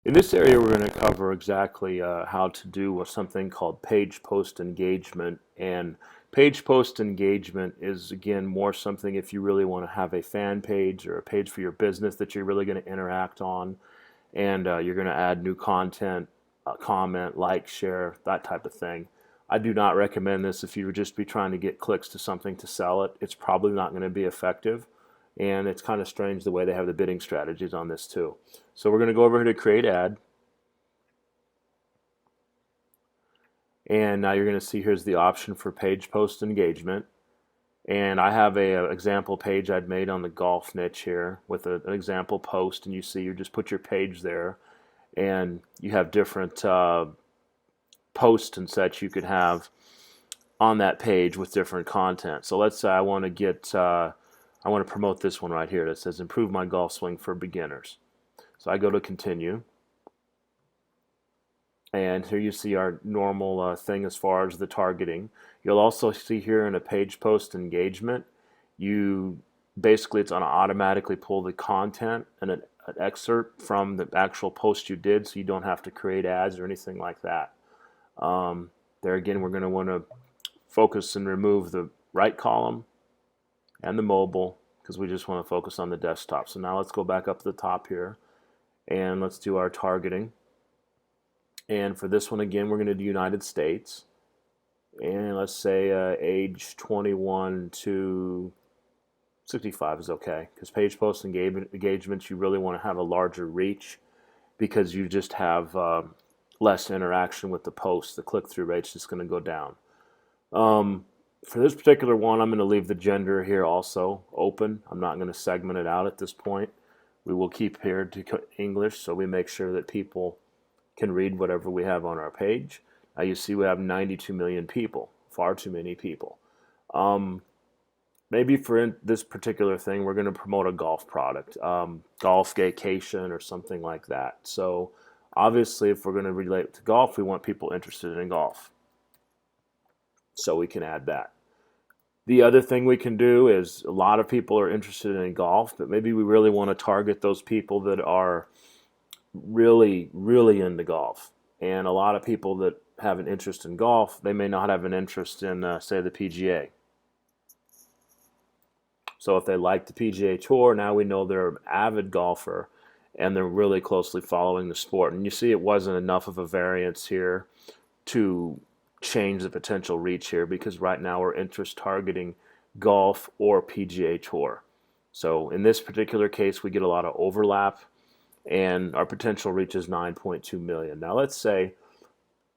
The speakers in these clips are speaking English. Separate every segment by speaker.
Speaker 1: In this area, we're going to cover exactly how to do something called page post engagement. And page post engagement is, again, more something if you really want to have a fan page or a page for your business that you're really going to interact on. And you're going to add new content, comment, like, share, that type of thing. I do not recommend this if you would just be trying to get clicks to something to sell it. It's probably not going to be effective. And it's kind of strange the way they have the bidding strategies on this too. So we're going to go over here to create ad. And now you're going to see here's the option for page post engagement. And I have a example page I'd made on the golf niche here with an example post, and you see you just put your page there, and you have different posts and such you could have on that page with different content. So let's say I want to promote this one right here that says improve my golf swing for beginners. So I go to continue. And here you see our normal thing as far as the targeting. You'll also see here in a page post engagement, it's going to automatically pull the content and an excerpt from the actual post you did, so you don't have to create ads or anything like that. There again, we're going to want to focus and remove the right column and the mobile because we just want to focus on the desktop. So now let's go back up to the top here and let's do our targeting. And for this one, again, we're going to do United States. And let's say age 21 to 65 is okay. Because page post engagements, you really want to have a larger reach because you just have less interaction with the post. The click-through rate's just going to go down. For this particular one, I'm going to leave the gender here also open. I'm not going to segment it out at this point. We will keep here to English so we make sure that people can read whatever we have on our page. Now you see we have 92 million people, far too many people. Maybe for this particular thing, we're going to promote a golf product, golf vacation or something like that. So obviously if we're going to relate to golf, we want people interested in golf. So we can add that. The other thing we can do is a lot of people are interested in golf, but maybe we really want to target those people that are really, really into golf. And a lot of people that have an interest in golf, they may not have an interest in, say, the PGA. So if they like the PGA Tour, now we know they're an avid golfer and they're really closely following the sport. And you see it wasn't enough of a variance here to change the potential reach here because right now we're interest targeting golf or PGA Tour. So in this particular case, we get a lot of overlap and our potential reach is 9.2 million. Now let's say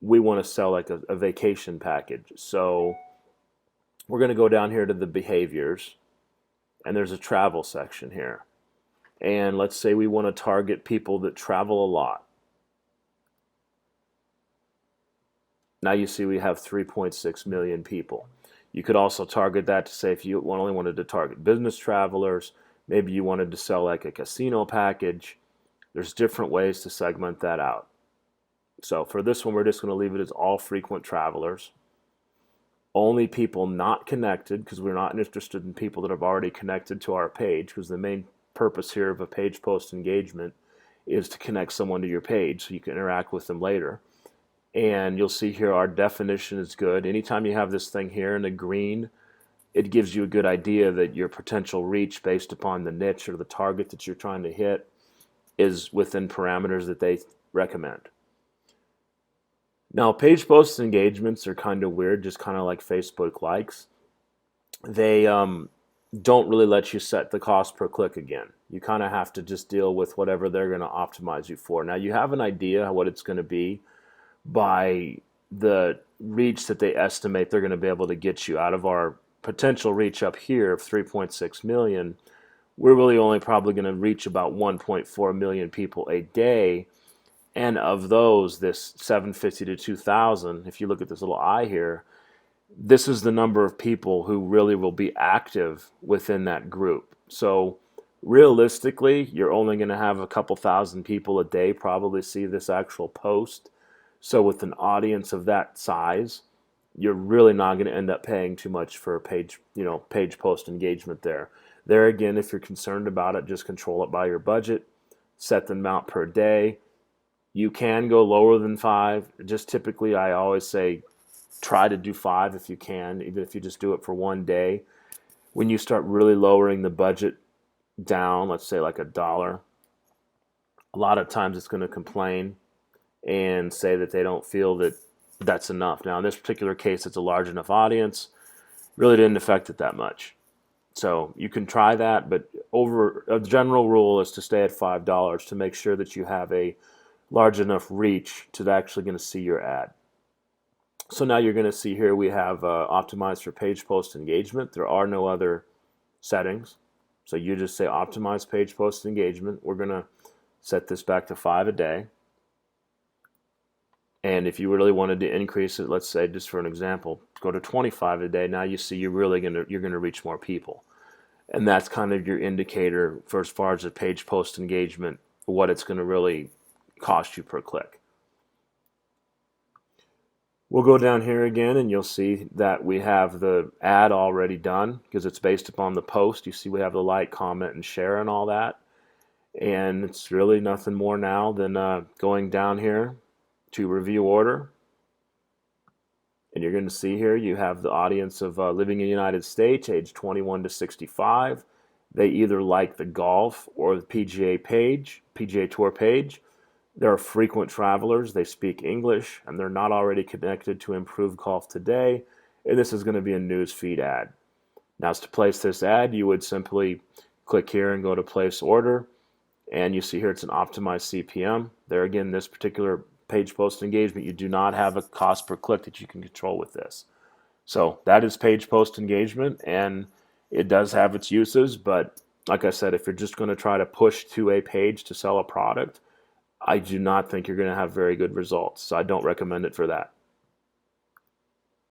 Speaker 1: we want to sell like a vacation package. So we're going to go down here to the behaviors and there's a travel section here. And let's say we want to target people that travel a lot. Now you see we have 3.6 million people. You could also target that to say if you only wanted to target business travelers, maybe you wanted to sell like a casino package. There's different ways to segment that out. So for this one, we're just going to leave it as all frequent travelers. Only people not connected, because we're not interested in people that have already connected to our page, because the main purpose here of a page post engagement is to connect someone to your page so you can interact with them later. And you'll see here our definition is good. Anytime you have this thing here in the green, it gives you a good idea that your potential reach based upon the niche or the target that you're trying to hit is within parameters that they recommend. Now, page post engagements are kind of weird, just kind of like Facebook likes. They don't really let you set the cost per click again. You kind of have to just deal with whatever they're going to optimize you for. Now, you have an idea what it's going to be by the reach that they estimate they're going to be able to get you out of our potential reach up here of 3.6 million. We're really only probably going to reach about 1.4 million people a day. And of those, this 750 to 2,000, if you look at this little eye here, this is the number of people who really will be active within that group. So realistically, you're only going to have a couple thousand people a day probably see this actual post. So with an audience of that size, you're really not going to end up paying too much for a page post engagement there. There again, if you're concerned about it, just control it by your budget, set the amount per day. You can go lower than 5. Just typically, I always say try to do 5 if you can, even if you just do it for one day. When you start really lowering the budget down, let's say like $1, a lot of times it's going to complain and say that they don't feel that that's enough. Now, in this particular case, it's a large enough audience, really didn't affect it that much. So you can try that, but over a general rule is to stay at $5 to make sure that you have a large enough reach to actually going to see your ad. So now you're going to see here we have optimized for page post engagement. There are no other settings. So you just say optimize page post engagement. We're going to set this back to 5 a day. And if you really wanted to increase it, let's say just for an example, go to 25 a day. Now you see you're going to reach more people. And that's kind of your indicator for as far as the page post engagement, what it's going to really cost you per click. We'll go down here again and you'll see that we have the ad already done because it's based upon the post. You see we have the like, comment, and share and all that. And it's really nothing more now than going down here to review order. And you're going to see here you have the audience of living in the United States, age 21 to 65. They either like the golf or the PGA Tour page. They're frequent travelers. They speak English, and they're not already connected to Improved Golf Today. And this is going to be a news feed ad. Now, to place this ad, you would simply click here and go to place order. And you see here it's an optimized CPM. There again, this particular page post engagement, you do not have a cost per click that you can control with this. So that is page post engagement, and it does have its uses. But like I said, if you're just going to try to push to a page to sell a product, I do not think you're going to have very good results. So I don't recommend it for that.